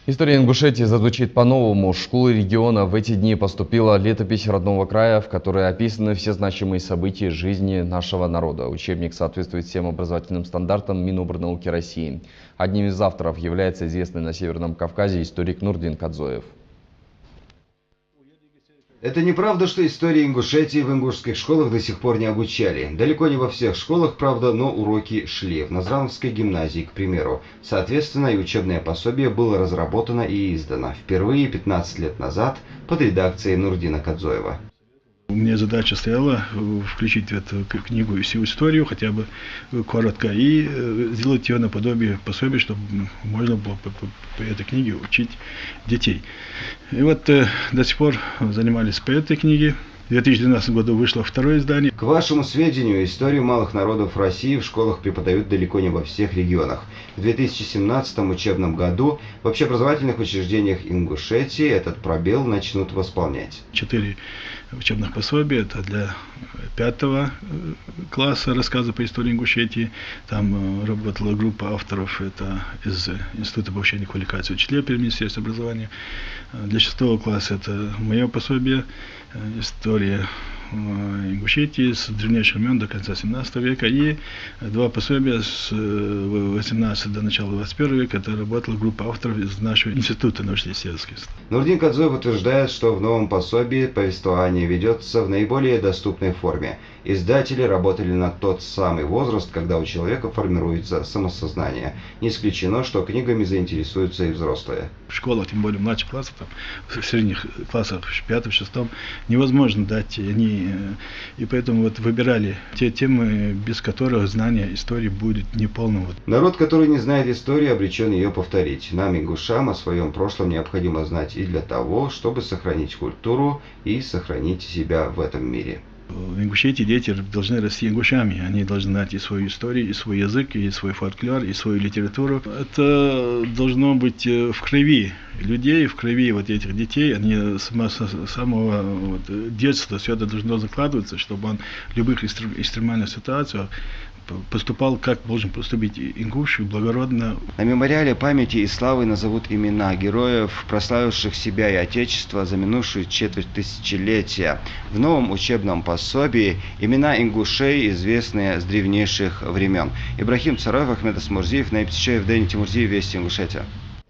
История Ингушетии зазвучит по-новому. В школы региона в эти дни поступила летопись родного края, в которой описаны все значимые события жизни нашего народа. Учебник соответствует всем образовательным стандартам Минобрнауки России. Одним из авторов является известный на Северном Кавказе историк Нурдин Кадзоев. Это неправда, что истории Ингушетии в ингушских школах до сих пор не обучали. Далеко не во всех школах, правда, но уроки шли. В Назрановской гимназии, к примеру. Соответственно, и учебное пособие было разработано и издано. Впервые 15 лет назад под редакцией Нурдина Кадзоева. У меня задача стояла включить в эту книгу всю историю, хотя бы коротко, и сделать ее наподобие пособия, чтобы можно было по этой книге учить детей. И вот до сих пор занимались по этой книге. В 2012 году вышло второе издание. К вашему сведению, историю малых народов России в школах преподают далеко не во всех регионах. В 2017 учебном году в общеобразовательных учреждениях Ингушетии этот пробел начнут восполнять. 4 учебных пособия, это для 5 класса рассказы по истории Ингушетии. Там работала группа авторов, это из Института повышения квалификации учителей при Министерстве образования. Для 6 класса это мое пособие, история Ингушетии с древнейших времен до конца 17 века, и 2 пособия с 18 до начала 21 века. Это работала группа авторов из нашего института научно-исследовательского. Нурдин Кадзоев утверждает, что в новом пособии повествование ведется в наиболее доступной форме. Издатели работали на тот самый возраст, когда у человека формируется самосознание. Не исключено, что книгами заинтересуются и взрослые. В школах, тем более в младших классах, в средних классах, в 5-6, невозможно дать и поэтому вот выбирали те темы, без которых знание истории будет неполным. Народ, который не знает истории, обречен ее повторить. Нам, ингушам, о своем прошлом необходимо знать и для того, чтобы сохранить культуру и сохранить себя в этом мире. В Ингушетии дети должны расти ингушами, они должны знать и свою историю, и свой язык, и свой фольклор, и свою литературу. Это должно быть в крови людей, в крови вот этих детей, они с самого детства все это должно закладываться, чтобы он в любых экстремальных ситуациях поступал, как должен поступить ингуш, благородно. На мемориале памяти и славы назовут имена героев, прославивших себя и Отечество за минувшую четверть тысячелетия. В новом учебном пособии имена ингушей, известные с древнейших времен. Ибрахим Цараев, Ахмед Асмурзиев, Наиб Тишеев, Дэни Тимурзиев, Вести Ингушетия.